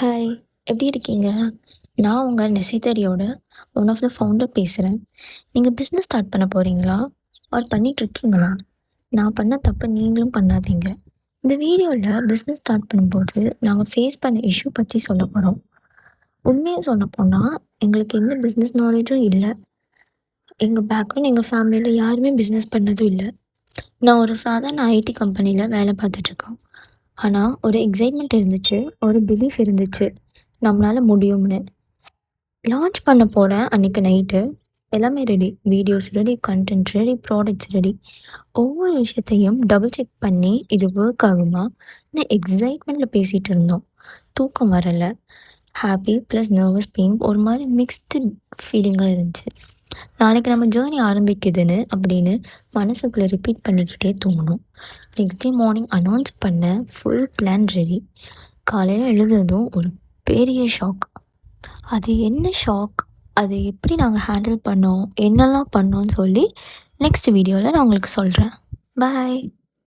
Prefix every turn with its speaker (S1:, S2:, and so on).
S1: Hi, எப்படி இருக்கீங்க? நான் உங்க நெசைத்தறியோட ஒன் ஆஃப் த ஃபவுண்டர் பேசுறேன். நீங்க பிசினஸ் ஸ்டார்ட் பண்ண போறீங்களா? ஆர் பண்ணிட்டுருக்கீங்களா? நான் பண்ண தப்ப நீங்களும் பண்ணாதீங்க. இந்த வீடியோல பிசினஸ் ஸ்டார்ட் பண்ணும்போது நாங்க ஃபேஸ் பண்ண இஷ்யூ பத்தி சொல்லப் போறோம். உண்மைய சொல்லப்போனா, எங்களுக்கு எந்த பிசினஸ் நாலேட்ஜும் இல்ல. எங்க பேக்ரவுண்ட் எங்க ஃபேமிலில யாருமே பிசினஸ் பண்ணதும் இல்ல. நான் ஒரு சாதாரண ஐடி கம்பெனில வேலை பார்த்துட்டுருக்கேன். ஆனா, ஒரு எக்ஸைட்மென்ட் இருந்துச்சு. ஒரு பிலீஃப் இருந்துச்சு. நம்மளால முடியும்னு. லான்ச் பண்ண போறேன் அன்னைக்கு நைட்டு. எல்லாமே ready. Videos ready, content ready, products ready. ஒவ்வொரு விஷயத்தையும் டபுள் செக் பண்ணி, இது ஒர்க் ஆகுமா? இந்த எக்ஸைட்மெண்ட்ல பேசிட்டு இருந்தோம். தூக்கம் வரல. ஹாப்பி ப்ளஸ் நர்வஸ் பீயிங் ஒரு மாரி மிக்ஸ்டு ஃபீலிங்கா இருந்துச்சு. நாளைக்கு நம்ம ஜர்னி ஆரம்பிக்குதுன்னு அப்படின்னு மனசுக்குள்ள ரிப்பீட் பண்ணிக்கிட்டே தூங்கணும். நெக்ஸ்ட் டே மார்னிங் அனௌன்ஸ் பண்ண ஃபுல் பிளான் ரெடி. காலையில எழுந்ததும் ஒரு பெரிய ஷாக். அது என்ன ஷாக்? அதை எப்படி நாங்கள் ஹேண்டில் பண்ணோம்? என்னெல்லாம் பண்ணோம்னு சொல்லி நெக்ஸ்ட் வீடியோவில் நான் உங்களுக்கு சொல்கிறேன். பாய்.